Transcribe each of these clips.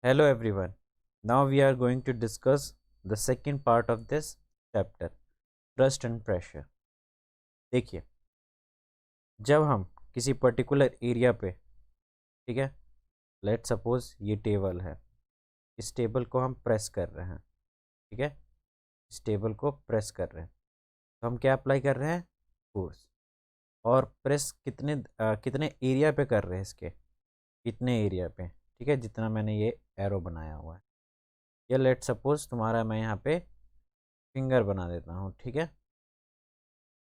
Hello everyone. Now we are going to discuss the second part of this chapter, thrust and pressure. देखिए, जब हम किसी particular area पे, ठीक है, लेट सपोज ये टेबल है, इस टेबल को हम प्रेस कर रहे हैं, ठीक है, इस टेबल को प्रेस कर रहे हैं, तो हम क्या अप्लाई कर रहे हैं? फोर्स। और प्रेस कितने एरिया पे कर रहे हैं इसके, कितने एरिया पे, ठीक है, जितना मैंने ये एरो बनाया हुआ है। या लेट सपोज तुम्हारा मैं यहाँ पे फिंगर बना देता हूँ, ठीक है,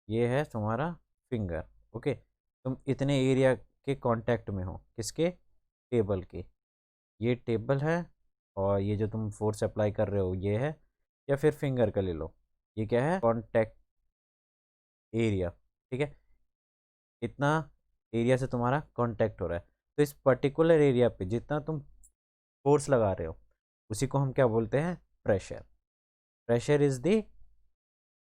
ये है तुम्हारा फिंगर। ओके, तुम इतने एरिया के कांटेक्ट में हो, किसके? टेबल के। ये टेबल है और ये जो तुम फोर्स अप्लाई कर रहे हो ये है, या फिर फिंगर का ले लो, ये क्या है? कांटेक्ट एरिया, ठीक है, इतना एरिया से तुम्हारा कांटेक्ट हो रहा है। तो इस पर्टिकुलर एरिया पे जितना तुम फोर्स लगा रहे हो उसी को हम क्या बोलते हैं? Pressure. Pressure is the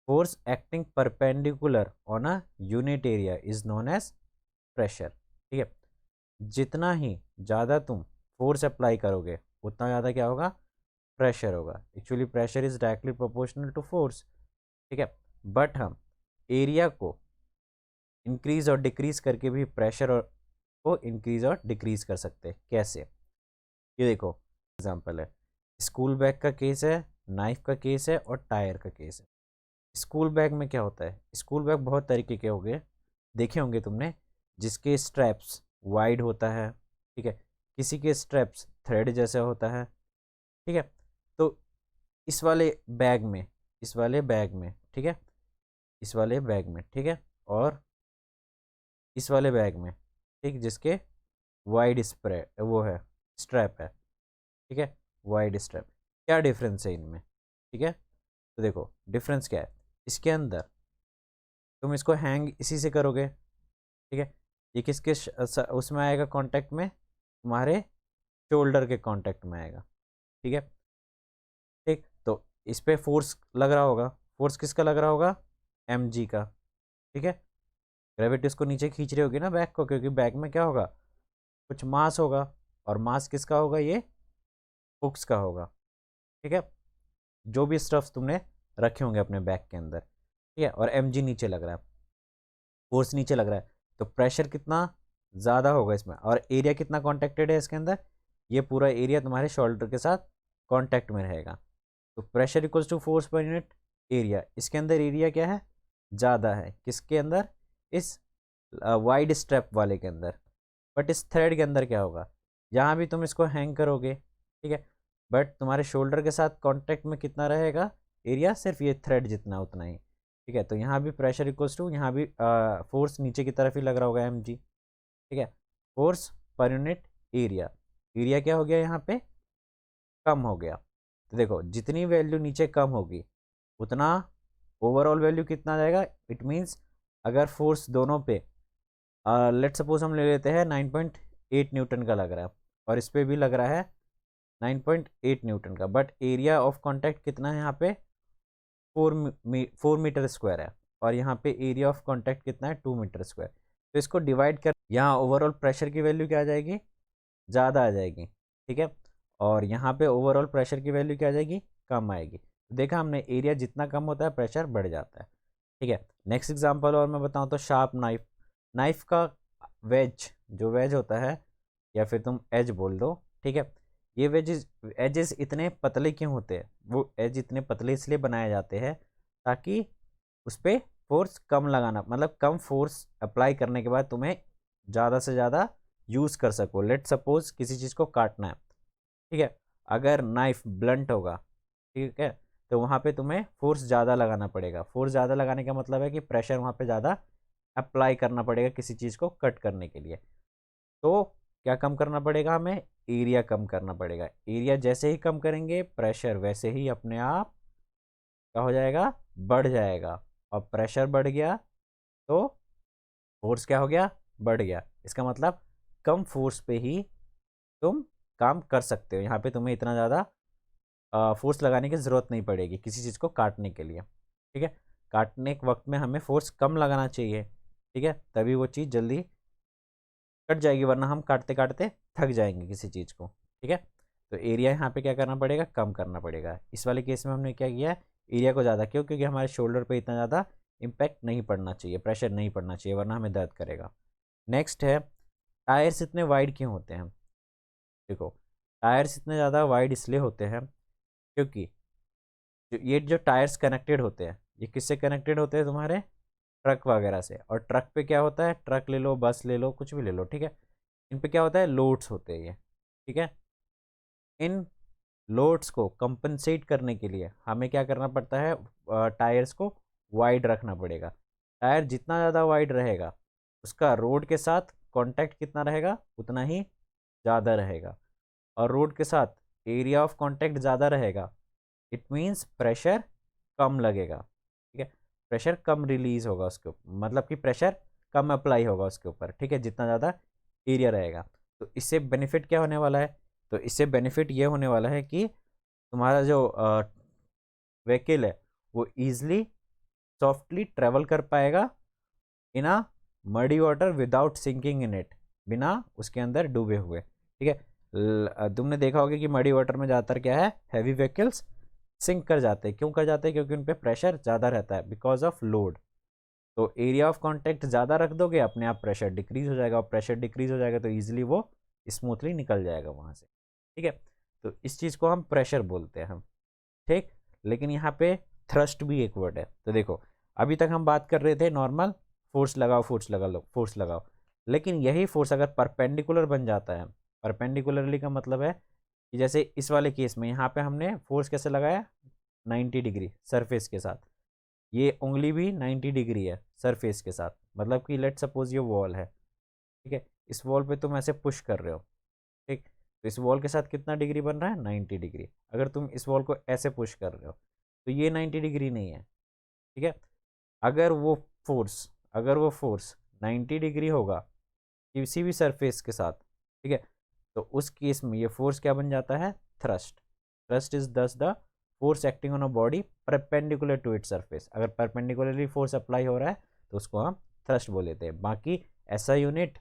force acting perpendicular on a unit area is known as pressure। ठीक है, जितना ही ज़्यादा तुम फोर्स अप्लाई करोगे उतना ज़्यादा क्या होगा? प्रेशर होगा। Actually pressure is directly proportional to force, ठीक है, बट हम एरिया को इंक्रीज और डिक्रीज करके भी प्रेशर और को इंक्रीज और डिक्रीज कर सकते हैं। कैसे? ये देखो एग्जांपल है, स्कूल बैग का केस है, नाइफ का केस है और टायर का केस है। स्कूल बैग में क्या होता है? स्कूल बैग बहुत तरीके के होंगे, देखे होंगे तुमने, जिसके स्ट्रैप्स वाइड होता है, ठीक है, किसी के स्ट्रैप्स थ्रेड जैसा होता है, ठीक है। तो इस वाले बैग में, इस वाले बैग में, ठीक है, इस वाले बैग में, ठीक है, और इस वाले बैग में, ठीक, जिसके वाइड स्प्रेड वो है, स्ट्रैप है, ठीक है, वाइड स्ट्रैप। क्या डिफरेंस है इनमें? ठीक है, तो देखो डिफरेंस क्या है। इसके अंदर तुम इसको हैंग इसी से करोगे, ठीक है, ये किसके उसमें आएगा कांटेक्ट में? तुम्हारे शोल्डर के कांटेक्ट में आएगा, ठीक है, ठीक। तो इस पे फोर्स लग रहा होगा, फोर्स किसका लग रहा होगा? mg का, ठीक है। ग्रेविटी इसको नीचे खींच रही होगी ना बैग को, क्योंकि बैग में क्या होगा? कुछ मास होगा, और मास किसका होगा? ये हुक्स का होगा, ठीक है, जो भी स्टफ्स तुमने रखे होंगे अपने बैग के अंदर, ठीक है, और mg नीचे लग रहा है, फोर्स नीचे लग रहा है, तो प्रेशर कितना ज़्यादा होगा इसमें, और एरिया कितना कॉन्टेक्टेड है इसके अंदर? ये पूरा एरिया तुम्हारे शोल्डर के साथ कॉन्टैक्ट में रहेगा। तो pressure equals to force per unit area. इसके अंदर एरिया क्या है? ज़्यादा है, किसके अंदर? इस वाइड स्ट्रैप वाले के अंदर। बट इस थ्रेड के अंदर क्या होगा? जहाँ भी तुम इसको हैंग करोगे, ठीक है, बट तुम्हारे शोल्डर के साथ कॉन्टैक्ट में कितना रहेगा एरिया? सिर्फ ये थ्रेड जितना, उतना ही, ठीक है। तो यहाँ भी प्रेशर इक्वल्स टू, यहाँ भी फोर्स नीचे की तरफ ही लग रहा होगा mg, ठीक है, force per unit area. Area क्या हो गया यहाँ पे? कम हो गया। तो देखो जितनी वैल्यू नीचे कम होगी उतना ओवरऑल वैल्यू कितना जाएगा? इट मीन्स अगर फोर्स दोनों पे लेट सपोज हम ले लेते हैं 9.8 न्यूटन का लग रहा है, और इस पे भी लग रहा है 9.8 न्यूटन का, बट एरिया ऑफ कॉन्टैक्ट कितना है यहाँ पे? 4 मीटर स्क्वायर है, और यहाँ पे एरिया ऑफ कॉन्टैक्ट कितना है? 2 मीटर स्क्वायर। तो इसको डिवाइड कर, यहाँ ओवरऑल प्रेशर की वैल्यू क्या आ जाएगी? ज़्यादा आ जाएगी, ठीक है, और यहाँ पे ओवरऑल प्रेशर की वैल्यू क्या आ जाएगी? कम आएगी। तो देखा हमने, एरिया जितना कम होता है प्रेशर बढ़ जाता है, ठीक है। नेक्स्ट एग्जांपल और मैं बताऊँ तो शार्प नाइफ। नाइफ का वेज, जो वेज होता है, या फिर तुम एज बोल दो, ठीक है, ये वेजेस एजेस इतने पतले क्यों होते हैं? वो एज इतने पतले इसलिए बनाए जाते हैं ताकि उस पर फोर्स कम लगाना, मतलब कम फोर्स अप्लाई करने के बाद तुम्हें ज़्यादा से ज़्यादा यूज़ कर सको। लेट सपोज किसी चीज़ को काटना है, ठीक है, अगर नाइफ ब्लंट होगा, ठीक है, तो वहाँ पे तुम्हें फोर्स ज़्यादा लगाना पड़ेगा। फोर्स ज़्यादा लगाने का मतलब है कि प्रेशर वहाँ पे ज़्यादा अप्लाई करना पड़ेगा किसी चीज़ को कट करने के लिए। तो क्या कम करना पड़ेगा हमें? एरिया कम करना पड़ेगा। एरिया जैसे ही कम करेंगे प्रेशर वैसे ही अपने आप क्या हो जाएगा? बढ़ जाएगा। और प्रेशर बढ़ गया तो फोर्स क्या हो गया? बढ़ गया। इसका मतलब कम फोर्स पे ही तुम काम कर सकते हो। यहाँ पे तुम्हें इतना ज़्यादा फोर्स लगाने की ज़रूरत नहीं पड़ेगी किसी चीज़ को काटने के लिए, ठीक है। काटने के वक्त में हमें फोर्स कम लगाना चाहिए, ठीक है, तभी वो चीज़ जल्दी कट जाएगी, वरना हम काटते काटते थक जाएंगे किसी चीज़ को, ठीक है। तो एरिया यहाँ पे क्या करना पड़ेगा, कम करना पड़ेगा। इस वाले केस में हमने क्या किया, एरिया को ज़्यादा, क्यों, क्योंकि हमारे शोल्डर पे इतना ज़्यादा इम्पैक्ट नहीं पड़ना चाहिए, प्रेशर नहीं पड़ना चाहिए, वरना हमें दर्द करेगा। नेक्स्ट है, टायर्स इतने वाइड क्यों होते हैं। देखो, टायर्स इतने ज़्यादा वाइड इसलिए होते हैं क्योंकि ये जो टायर्स कनेक्टेड होते हैं, ये किससे कनेक्टेड होते हैं, तुम्हारे ट्रक वगैरह से। और ट्रक पे क्या होता है, ट्रक ले लो, बस ले लो, कुछ भी ले लो, ठीक है, इन पे क्या होता है, लोड्स होते हैं ये, ठीक है। इन लोड्स को कंपनसेट करने के लिए हमें क्या करना पड़ता है, टायर्स को वाइड रखना पड़ेगा। टायर जितना ज़्यादा वाइड रहेगा, उसका रोड के साथ कांटेक्ट कितना रहेगा, उतना ही ज़्यादा रहेगा। और रोड के साथ एरिया ऑफ कांटेक्ट ज़्यादा रहेगा, इट मीन्स प्रेशर कम लगेगा, ठीक है, प्रेशर कम रिलीज होगा उसके ऊपर, मतलब कि प्रेशर कम अप्लाई होगा उसके ऊपर, ठीक है, जितना ज़्यादा एरिया रहेगा। तो इससे बेनिफिट क्या होने वाला है, तो इससे बेनिफिट ये होने वाला है कि तुम्हारा जो व्हीकल है वो ईजिली सॉफ्टली ट्रेवल कर पाएगा in a muddy water without sinking in it, बिना उसके अंदर डूबे हुए, ठीक है। तुमने देखा होगा कि मडी वाटर में ज़्यादातर क्या है, हैवी व्हीकल्स सिंक कर जाते हैं। क्यों कर जाते हैं, क्योंकि उन पर प्रेशर ज़्यादा रहता है बिकॉज ऑफ लोड। तो एरिया ऑफ कांटेक्ट ज़्यादा रख दोगे, अपने आप प्रेशर डिक्रीज हो जाएगा, और प्रेशर डिक्रीज हो जाएगा तो ईजिली वो स्मूथली निकल जाएगा वहाँ से, ठीक है। तो इस चीज़ को हम प्रेशर बोलते हैं हम, ठीक। लेकिन यहाँ पे थ्रस्ट भी एक वर्ड है। तो देखो, अभी तक हम बात कर रहे थे नॉर्मल फोर्स लगाओ, फोर्स लगा लो, फोर्स लगाओ, लेकिन यही फोर्स अगर परपेंडिकुलर बन जाता है, परपेंडिकुलरली का मतलब है कि जैसे इस वाले केस में यहाँ पे हमने फोर्स कैसे लगाया, 90 डिग्री सरफेस के साथ, ये उंगली भी 90 डिग्री है सरफेस के साथ, मतलब कि लेट सपोज ये वॉल है, ठीक है, इस वॉल पे तुम ऐसे पुश कर रहे हो, ठीक, तो इस वॉल के साथ कितना डिग्री बन रहा है, 90 डिग्री। अगर तुम इस वॉल को ऐसे पुश कर रहे हो तो ये 90 डिग्री नहीं है, ठीक है। अगर वो फोर्स अगर वो फोर्स 90 डिग्री होगा किसी भी सरफेस के साथ, ठीक है, तो उस केस में ये फोर्स क्या बन जाता है, thrust. Thrust is thus the force acting on a body perpendicular to it surface. अगर परपेंडिकुलरली फोर्स अप्लाई हो रहा है तो उसको हम थ्रस्ट बोल लेते हैं। बाकी ऐसा unit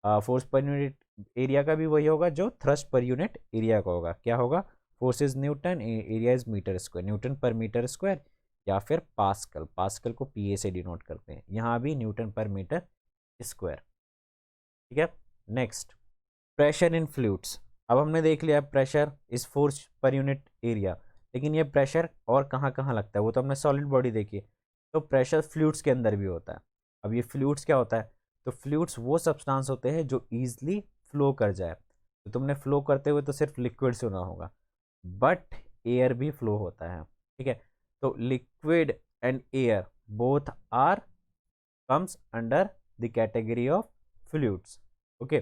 force per unit area का भी वही होगा जो थ्रस्ट पर यूनिट एरिया का होगा। क्या होगा, force is newton, area is metre square, newton per metre square, या फिर पास्कल, पास्कल को पीए से डिनोट करते हैं, यहाँ भी न्यूटन पर मीटर स्क्वायर, ठीक है। Next, pressure in fluids. अब हमने देख लिया pressure is force per unit area, लेकिन ये प्रेशर और कहाँ कहाँ लगता है, वो तो हमने सॉलिड बॉडी देखी। तो प्रेशर फ्लूइड्स के अंदर भी होता है। अब ये फ्लूइड्स क्या होता है, तो फ्लूइड्स वो सब्सटेंस होते हैं जो ईजिली फ्लो कर जाए। तो तुमने फ्लो करते हुए तो सिर्फ लिक्विड सुना होगा, बट एयर भी फ्लो होता है, ठीक है। तो liquid and air both are comes under the category of fluids, okay.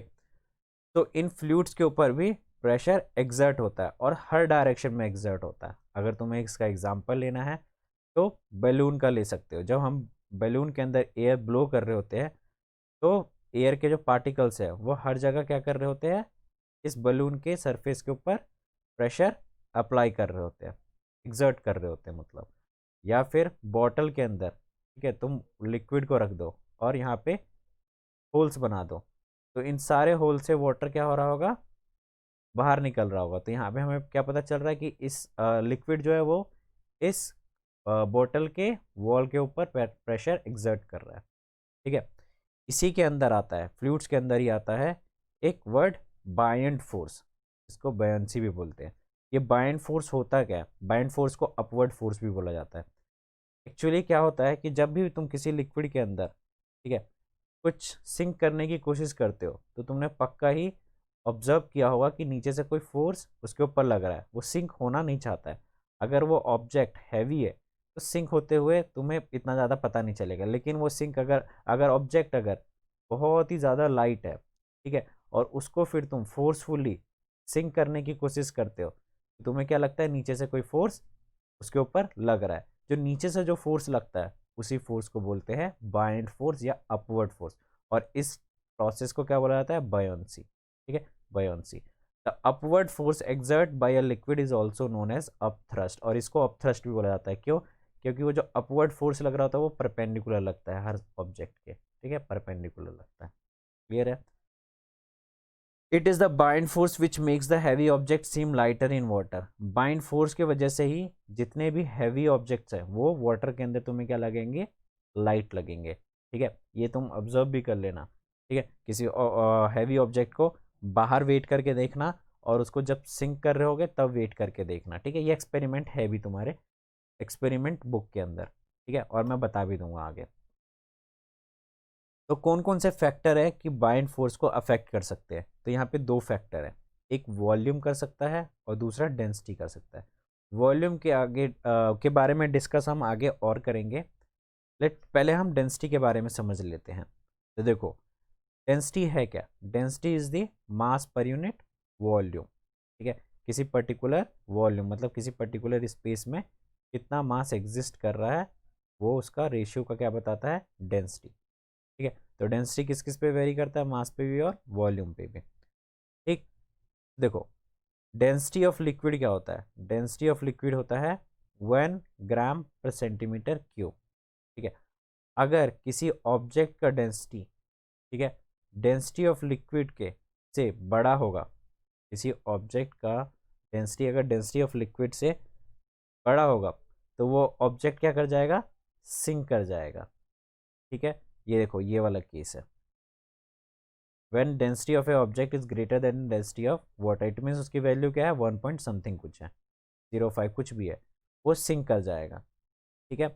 तो इन फ्लूइड्स के ऊपर भी प्रेशर एग्जर्ट होता है, और हर डायरेक्शन में एग्जर्ट होता है। अगर तुम्हें इसका एग्जांपल लेना है तो बैलून का ले सकते हो। जब हम बैलून के अंदर एयर ब्लो कर रहे होते हैं तो एयर के जो पार्टिकल्स है वो हर जगह क्या कर रहे होते हैं, इस बलून के सरफेस के ऊपर प्रेशर अप्लाई कर रहे होते हैं, एग्जर्ट कर रहे होते हैं मतलब। या फिर बॉटल के अंदर, ठीक है, तुम लिक्विड को रख दो और यहाँ पे होल्स बना दो, तो इन सारे होल से वाटर क्या हो रहा होगा, बाहर निकल रहा होगा। तो यहाँ पे हमें क्या पता चल रहा है कि इस लिक्विड जो है वो इस बोतल के वॉल के ऊपर प्रेशर एग्जर्ट कर रहा है, ठीक है। इसी के अंदर आता है, फ्लूइड्स के अंदर ही आता है एक वर्ड, बायंट फोर्स, इसको बयंसी भी बोलते हैं। ये बायंट फोर्स होता क्या है, बायंट फोर्स को अपवर्ड फोर्स भी बोला जाता है। एक्चुअली क्या होता है कि जब भी तुम किसी लिक्विड के अंदर, ठीक है, कुछ सिंक करने की कोशिश करते हो तो तुमने पक्का ही ऑब्जर्व किया होगा कि नीचे से कोई फोर्स उसके ऊपर लग रहा है, वो सिंक होना नहीं चाहता है। अगर वो ऑब्जेक्ट हैवी है तो सिंक होते हुए तुम्हें इतना ज़्यादा पता नहीं चलेगा, लेकिन वो सिंक अगर अगर ऑब्जेक्ट अगर बहुत ही ज़्यादा लाइट है, ठीक है, और उसको फिर तुम फोर्सफुली सिंक करने की कोशिश करते हो तो तुम्हें क्या लगता है, नीचे से कोई फोर्स उसके ऊपर लग रहा है। जो नीचे से जो फोर्स लगता है उसी फोर्स को बोलते हैं बायंट फोर्स या अपवर्ड फोर्स, और इस प्रोसेस को क्या बोला जाता है, बायोंसी, ठीक है, buoyancy. The upward force exert by a liquid is also known as upthrust, और इसको अपथ्रस्ट भी बोला जाता है। क्यों, क्योंकि वो जो अपवर्ड फोर्स लग रहा होता है वो परपेंडिकुलर लगता है हर ऑब्जेक्ट के, ठीक है, परपेंडिकुलर लगता है। क्लियर है। It is the bind force which makes the heavy object seem lighter in water. Bind force की वजह से ही जितने भी हैवी ऑब्जेक्ट्स हैं वो वाटर के अंदर तुम्हें क्या लगेंगे, लाइट लगेंगे। ठीक है, ये तुम ऑब्जर्व भी कर लेना। ठीक है, किसी हैवी ऑब्जेक्ट को बाहर वेट करके देखना और उसको जब सिंक कर रहे होगे तब वेट करके देखना। ठीक है, ये एक्सपेरिमेंट है भी तुम्हारे एक्सपेरिमेंट बुक के अंदर। ठीक है, और मैं बता भी दूंगा आगे। तो कौन कौन से फैक्टर है कि बाइंड फोर्स को अफेक्ट कर सकते हैं? तो यहाँ पे दो फैक्टर है, एक वॉल्यूम कर सकता है और दूसरा डेंसिटी कर सकता है। वॉल्यूम के आगे के बारे में डिस्कस हम आगे और करेंगे। लेट पहले हम डेंसिटी के बारे में समझ लेते हैं। तो देखो, डेंसिटी है क्या? Density is the mass per unit volume. ठीक है, किसी पर्टिकुलर वॉल्यूम मतलब किसी पर्टिकुलर स्पेस में कितना मास एग्जिस्ट कर रहा है वो उसका रेशियो का क्या बताता है, डेंसिटी। ठीक है, तो डेंसिटी किस किस पे वेरी करता है, मास पे भी और वॉल्यूम पे भी। ठीक, देखो डेंसिटी ऑफ लिक्विड क्या होता है? डेंसिटी ऑफ लिक्विड होता है 1 ग्राम पर सेंटीमीटर क्यूब। ठीक है, अगर किसी ऑब्जेक्ट का डेंसिटी, ठीक है, डेंसिटी ऑफ लिक्विड के से बड़ा होगा, किसी ऑब्जेक्ट का डेंसिटी अगर डेंसिटी ऑफ लिक्विड से बड़ा होगा तो वो ऑब्जेक्ट क्या कर जाएगा, सिंक कर जाएगा। ठीक है, ये देखो ये वाला केस है, when density of a object is greater than density of water, it means उसकी वैल्यू क्या है, 1 पॉइंट समथिंग कुछ है, 0.5 कुछ भी है, वो सिंक कर जाएगा। ठीक है,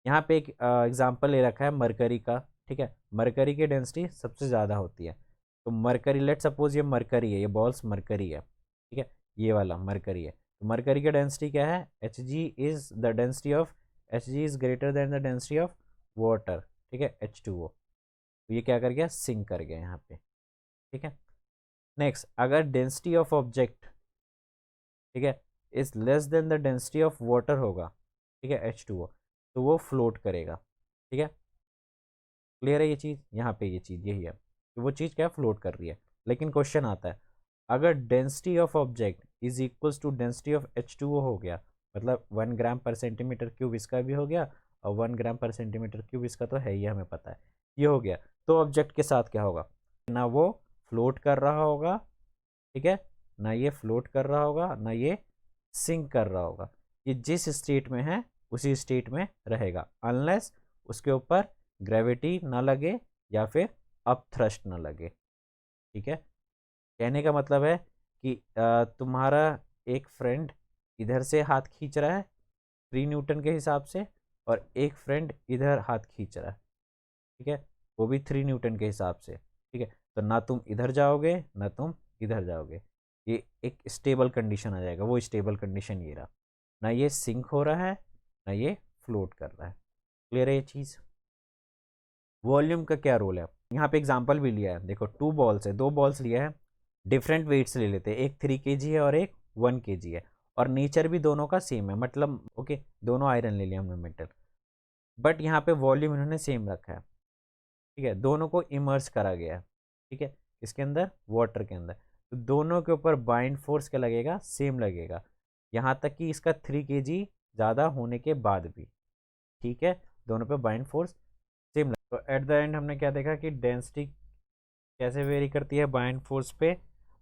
यहाँ पे एक एग्जांपल ले रखा है मरकरी का। ठीक है, मरकरी की डेंसिटी सबसे ज़्यादा होती है। तो मरकरी, लेट सपोज ये मरकरी है, ये बॉल्स मरकरी है। ठीक है, ये वाला मरकरी है। तो मरकरी की डेंसिटी क्या है, H G is the density of, H G is greater than the density of water. ठीक है, H2O। तो ये क्या कर गया, सिंक कर गया यहाँ पे। ठीक है, नेक्स्ट, अगर डेंसिटी ऑफ ऑब्जेक्ट, ठीक है, is less than the density of water होगा, ठीक है, H2O, तो वो फ्लोट करेगा। ठीक है, क्लियर है ये चीज़? यहाँ पे ये चीज़ यही है कि वो चीज़ क्या फ्लोट कर रही है। लेकिन क्वेश्चन आता है, अगर density of object is equals to density of H2O हो गया, मतलब 1 ग्राम पर सेंटीमीटर क्यूब इसका भी हो गया और 1 ग्राम पर सेंटीमीटर क्यूब इसका तो है ही, हमें पता है ये हो गया, तो ऑब्जेक्ट के साथ क्या होगा, ना वो फ्लोट कर रहा होगा, ठीक है, ना ये फ्लोट कर रहा होगा, ना ये सिंक कर रहा होगा। ये जिस स्टेट में है उसी स्टेट में रहेगा, अनलेस उसके ऊपर ग्रेविटी ना लगे या फिर अपथ्रस्ट ना लगे। ठीक है, कहने का मतलब है कि तुम्हारा एक फ्रेंड इधर से हाथ खींच रहा है 3 न्यूटन के हिसाब से, और एक फ्रेंड इधर हाथ खींच रहा है, ठीक है, वो भी 3 न्यूटन के हिसाब से। ठीक है, तो ना तुम इधर जाओगे ना तुम इधर जाओगे, ये एक स्टेबल कंडीशन आ जाएगा। वो स्टेबल कंडीशन ये रहा, ना ये सिंक हो रहा है ना ये फ्लोट कर रहा है। क्लियर है ये चीज़? वॉल्यूम का क्या रोल है? यहाँ पे एग्जांपल भी लिया है, देखो 2 बॉल्स है, 2 बॉल्स लिया है, डिफरेंट वेट्स ले लेते हैं, एक 3 kg है और एक 1 kg है, और नेचर भी दोनों का सेम है, मतलब ओके दोनों आयरन ले लिया हमने मेटल, बट यहाँ पे वॉल्यूम इन्होंने सेम रखा है। ठीक है, दोनों को इमर्स करा गया है। ठीक है, इसके अंदर वाटर के अंदर, तो दोनों के ऊपर बाइंड फोर्स क्या लगेगा, सेम लगेगा, यहाँ तक कि इसका 3 kg ज़्यादा होने के बाद भी। ठीक है, दोनों पे बाइंड फोर्स सेम लगे। तो एट द एंड हमने क्या देखा कि डेंसिटी कैसे वेरी करती है बाइंड फोर्स पे।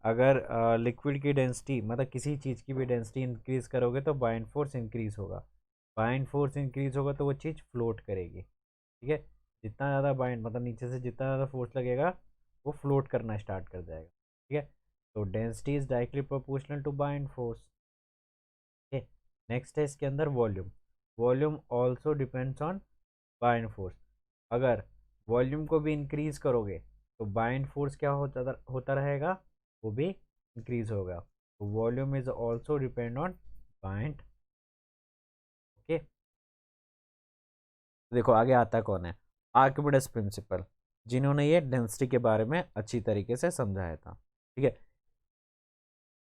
अगर लिक्विड की डेंसिटी मतलब किसी चीज़ की भी डेंसिटी इंक्रीज करोगे तो बाइंड फोर्स इंक्रीज होगा, बाइंड फोर्स इंक्रीज होगा तो वो चीज़ फ्लोट करेगी। ठीक है, जितना ज़्यादा बाइंड मतलब नीचे से जितना ज़्यादा फोर्स लगेगा वो फ्लोट करना स्टार्ट कर जाएगा। ठीक है, तो density is directly proportional to bind force. ठीक, नेक्स्ट है इसके अंदर volume. Volume also depends on bind force. अगर वॉल्यूम को भी इंक्रीज करोगे तो बाइंड फोर्स क्या होता रहेगा, वो भी इंक्रीज होगा। तो volume is also depend on bind. Okay, देखो आगे आता कौन है, आर्किमिडीज प्रिंसिपल, जिन्होंने ये डेंसिटी के बारे में अच्छी तरीके से समझाया था। ठीक है,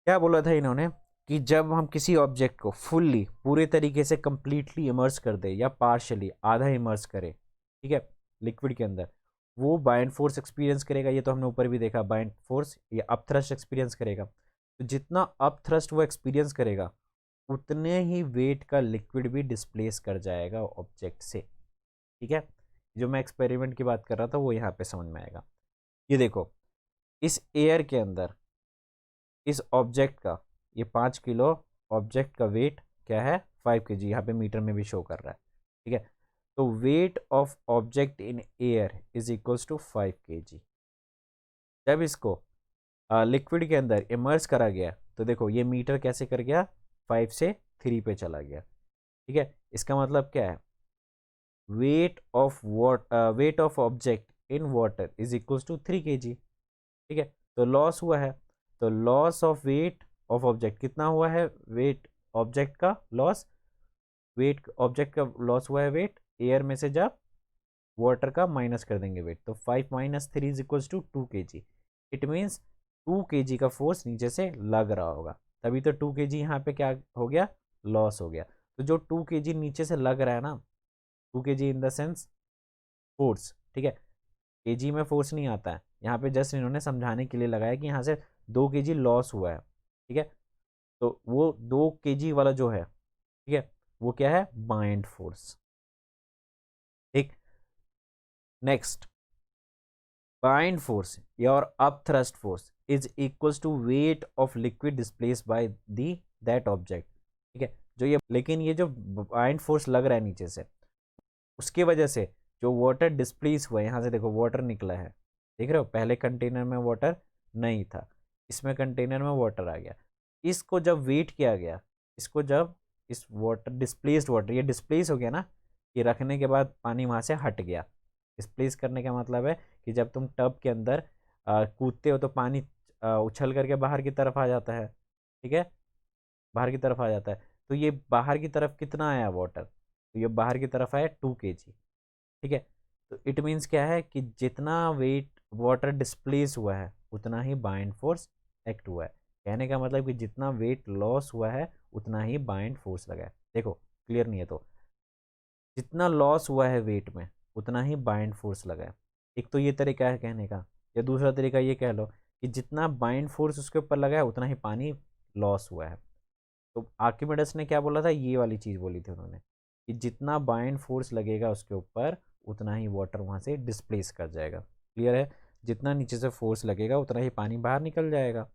क्या बोला था इन्होंने कि जब हम किसी ऑब्जेक्ट को फुल्ली पूरे तरीके से कंप्लीटली इमर्स कर दे या पार्शली आधा इमर्स करें, ठीक है, लिक्विड के अंदर, वो बाइंड फोर्स एक्सपीरियंस करेगा। ये तो हमने ऊपर भी देखा, बाइंड फोर्स या अप थ्रस्ट एक्सपीरियंस करेगा। तो जितना अप थ्रस्ट वो एक्सपीरियंस करेगा उतने ही वेट का लिक्विड भी डिस्प्लेस कर जाएगा ऑब्जेक्ट से। ठीक है, जो मैं एक्सपेरिमेंट की बात कर रहा था वो यहाँ पे समझ में आएगा। ये देखो, इस एयर के अंदर इस ऑब्जेक्ट का, ये 5 किलो ऑब्जेक्ट का वेट क्या है 5 kg, यहाँ पे मीटर में भी शो कर रहा है, ठीक है। तो weight of object in air is equals to 5 kg। जब इसको लिक्विड के अंदर इमर्स करा गया तो देखो ये मीटर कैसे कर गया, 5 से 3 पे चला गया, ठीक है। इसका मतलब क्या है, weight of object in water is equals to 3 kg, ठीक है। तो लॉस हुआ है, तो loss of weight of object कितना हुआ है, वेट ऑब्जेक्ट का लॉस, वेट ऑब्जेक्ट का लॉस हुआ है वेट एयर में से, जब वाटर का माइनस कर देंगे वेट, तो 5 minus 3 is equals to 2 kg। It means 2 kg का फोर्स नीचे से लग रहा होगा, तभी तो 2 kg यहाँ पे क्या हो गया, लॉस हो गया। तो जो 2 kg नीचे से लग रहा है ना, 2 kg in the sense force, ठीक है। केजी में फोर्स नहीं आता है, यहाँ पे जस्ट इन्होंने समझाने के लिए लगाया कि यहाँ से 2 kg लॉस हुआ है, ठीक है। तो वो 2 kg वाला जो है, ठीक है, वो क्या है, बाइंड फोर्स, ठीक। नेक्स्ट, बाइंड फोर्स और up thrust force is equals to weight of liquid displace by the that object, ठीक है। जो ये, लेकिन ये जो बाइंड फोर्स लग रहा है नीचे से, उसकी वजह से जो वाटर डिस्प्लेस हुआ है, यहाँ से देखो वाटर निकला है, देख रहे हो, पहले कंटेनर में वाटर नहीं था, इसमें कंटेनर में वाटर आ गया। इसको जब वेट किया गया, इसको जब इस वाटर डिस्प्लेस्ड वाटर, ये डिस्प्लेस हो गया ना, ये रखने के बाद पानी वहाँ से हट गया। डिस्प्लेस करने का मतलब है कि जब तुम टब के अंदर कूदते हो तो पानी उछल करके बाहर की तरफ आ जाता है, ठीक है, बाहर की तरफ आ जाता है। तो ये बाहर की तरफ कितना आया वाटर, तो ये बाहर की तरफ आया 2 kg, ठीक है। तो इट मीन्स क्या है कि जितना वेट वाटर डिस्प्लेस हुआ है उतना ही बाइंड फोर्स एक्ट हुआ है। कहने का मतलब कि जितना वेट लॉस हुआ है उतना ही बाइंड फोर्स लगा है। देखो क्लियर नहीं है तो, जितना लॉस हुआ है वेट में उतना ही बाइंड फोर्स लगा है, एक तो ये तरीका है कहने का। या दूसरा तरीका ये कह लो कि जितना बाइंड फोर्स उसके ऊपर लगा है उतना ही पानी लॉस हुआ है। तो आर्किमिडीज ने क्या बोला था, ये वाली चीज़ बोली थी उन्होंने कि जितना बाइंड फोर्स लगेगा उसके ऊपर उतना ही वाटर वहाँ से डिस्प्लेस कर जाएगा। क्लियर है, जितना नीचे से फोर्स लगेगा उतना ही पानी बाहर निकल जाएगा।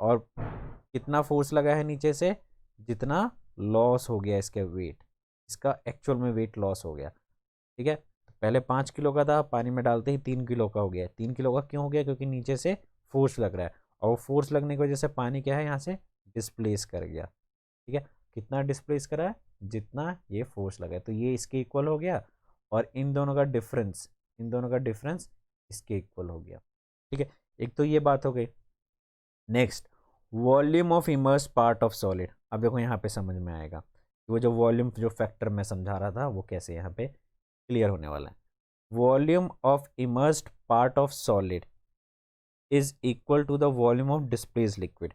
और कितना फोर्स लगा है नीचे से, जितना लॉस हो गया इसके वेट, इसका एक्चुअल में वेट लॉस हो गया, ठीक है। तो पहले 5 किलो का था, पानी में डालते ही 3 किलो का हो गया। 3 किलो का क्यों हो गया, क्योंकि नीचे से फोर्स लग रहा है, और वो फोर्स लगने की वजह से पानी क्या है यहाँ से डिस्प्लेस कर गया, ठीक है। कितना डिस्प्लेस करा है, जितना ये फोर्स लगा है, तो ये इसके इक्वल हो गया, और इन दोनों का डिफरेंस, इन दोनों का डिफरेंस इसके इक्वल हो गया, ठीक है। एक तो ये बात हो गई। Next, volume of immerse part of solid. अब देखो यहाँ पे समझ में आएगा कि वो जो वॉल्यूम जो फैक्टर मैं समझा रहा था वो कैसे यहाँ पे क्लियर होने वाला है। Volume of immersed part of solid is equal to the volume of displaced liquid.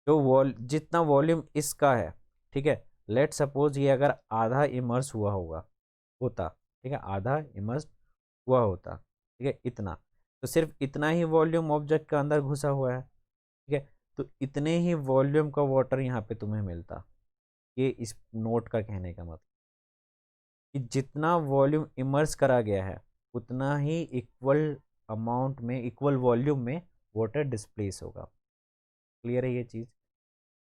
जो जितना वॉल्यूम इसका है, ठीक है, लेट सपोज ये अगर आधा इमर्स हुआ होता, ठीक है, आधा इमर्स हुआ होता, ठीक है, इतना, तो सिर्फ इतना ही वॉल्यूम ऑब्जेक्ट का अंदर घुसा हुआ है, ठीक है। तो इतने ही वॉल्यूम का वाटर यहाँ पे तुम्हें मिलता। ये इस नोट का कहने का मतलब कि जितना वॉल्यूम इमर्स करा गया है उतना ही इक्वल अमाउंट में, इक्वल वॉल्यूम में वाटर डिस्प्लेस होगा। क्लियर है ये चीज़।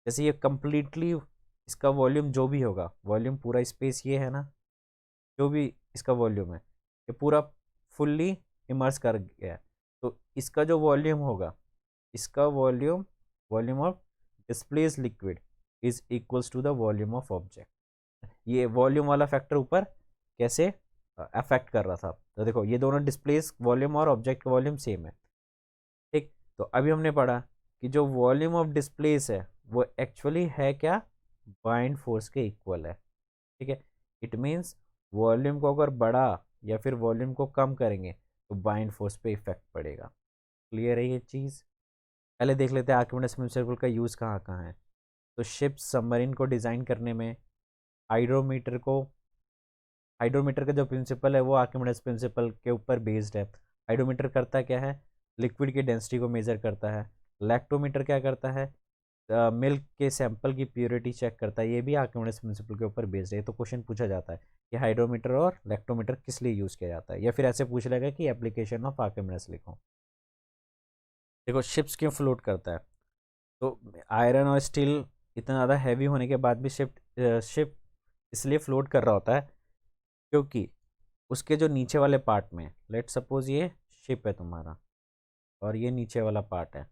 जैसे ये कंप्लीटली इसका वॉल्यूम जो भी होगा, वॉल्यूम पूरा स्पेस ये है ना, जो भी इसका वॉल्यूम है ये पूरा फुल्ली इमर्स कर गया है, तो इसका जो वॉल्यूम होगा, इसका volume, volume of displace liquid is equals to the volume of object. ये वॉल्यूम वाला फैक्टर ऊपर कैसे अफेक्ट कर रहा था, तो देखो ये दोनों डिस्प्लेस वॉल्यूम और ऑब्जेक्ट का वॉल्यूम सेम है, ठीक। तो अभी हमने पढ़ा कि जो वॉल्यूम ऑफ डिस्प्लेस है वो एक्चुअली है क्या, बाइंड फोर्स के इक्वल है, ठीक है। इट मीन्स वॉल्यूम को अगर बढ़ा या फिर वॉल्यूम को कम करेंगे तो बाइंड फोर्स पे इफेक्ट पड़ेगा। क्लियर है ये चीज़। पहले देख लेते हैं आर्किमिडीज प्रिंसिपल का यूज़ कहाँ कहाँ है। तो शिप सबमरीन को डिज़ाइन करने में हाइड्रोमीटर को, हाइड्रोमीटर का जो प्रिंसिपल है वो आर्किमिडीज प्रिंसिपल के ऊपर बेस्ड है। हाइड्रोमीटर करता क्या है, लिक्विड की डेंसिटी को मेजर करता है। लैक्टोमीटर क्या करता है, मिल्क के सैंपल की प्योरिटी चेक करता है। ये भी आर्किमिडीज प्रिंसिपल के ऊपर बेस्ड है। तो क्वेश्चन पूछा जाता है कि हाइड्रोमीटर और लैक्टोमीटर किस लिए यूज़ किया जाता है, या फिर ऐसे पूछ लेगा कि एप्लीकेशन ऑफ आर्किमिडीज लिखो। देखो शिप्स क्यों फ्लोट करता है, तो आयरन और स्टील इतना ज़्यादा हैवी होने के बाद भी शिप इसलिए फ्लोट कर रहा होता है क्योंकि उसके जो नीचे वाले पार्ट में, लेट सपोज ये शिप है तुम्हारा और ये नीचे वाला पार्ट है,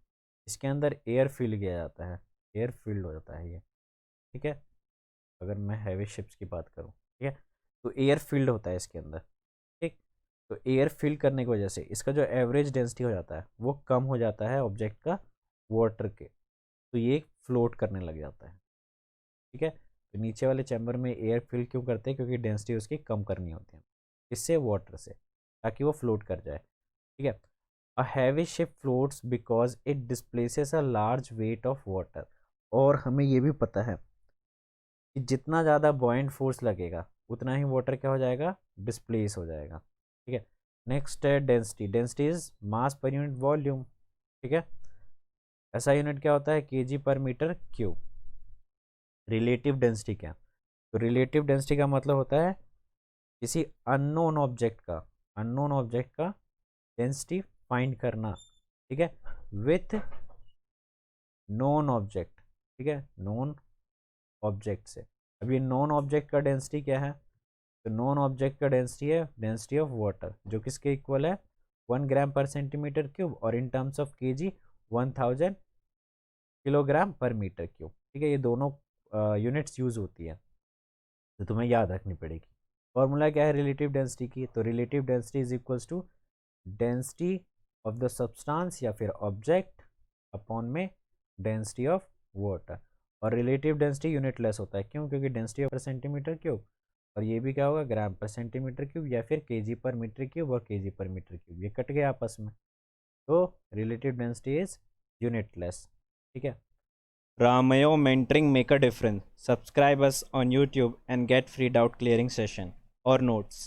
इसके अंदर एयर फिल किया जाता है, एयर फिल्ड हो जाता है ये, ठीक है। अगर मैं हैवी शिप्स की बात करूँ, ठीक है, तो एयर फिल्ड होता है इसके अंदर, ठीक। तो एयर फिल करने की वजह से इसका जो एवरेज डेंसिटी हो जाता है वो कम हो जाता है ऑब्जेक्ट का वाटर के, तो ये फ्लोट करने लग जाता है, ठीक है। तो नीचे वाले चैम्बर में एयर फिल क्यों करते हैं, क्योंकि डेंसिटी उसकी कम करनी होती है, इससे वाटर से, ताकि वो फ्लोट कर जाए, ठीक है। A heavy ship floats because it displaces a large weight of water, और हमें ये भी पता है कि जितना ज़्यादा बॉइंट फोर्स लगेगा उतना ही वाटर क्या हो जाएगा, डिस्प्लेस हो जाएगा, ठीक है। नेक्स्ट है density, density is mass per unit volume, ठीक है। ऐसा यूनिट क्या होता है, केजी पर मीटर क्यूब। रिलेटिव डेंसिटी क्या, तो रिलेटिव डेंसिटी का मतलब होता है किसी अननोन ऑब्जेक्ट का डेंसिटी फाइंड करना, ठीक है, विथ नॉन ऑब्जेक्ट, ठीक है, नॉन ऑब्जेक्ट से। अब ये नॉन ऑब्जेक्ट का डेंसिटी क्या है, तो नॉन ऑब्जेक्ट का डेंसिटी है डेंसिटी ऑफ वाटर, जो किसके इक्वल है 1 ग्राम पर सेंटीमीटर क्यूब, और in terms of KG 1000 kilogram पर मीटर क्यूब, ठीक है। ये दोनों यूनिट्स यूज होती है, तो तुम्हें याद रखनी पड़ेगी। फॉर्मूला क्या है रिलेटिव डेंसिटी की, तो relative density is equals to density of the substance या फिर ऑब्जेक्ट अपॉन में डेंसिटी ऑफ वाटर। और रिलेटिव डेंसिटी यूनिट लेस होता है, क्यों, क्योंकि डेंसिटी पर सेंटीमीटर क्यूब, और ये भी क्या होगा ग्राम पर सेंटीमीटर क्यूब या फिर केजी पर मीटर क्यूब और केजी पर मीटर क्यूब, ये कट गए आपस में, तो relative density is unit less, ठीक है। Ramayo mentoring make a difference. Subscribe us on YouTube and get free doubt clearing session or notes.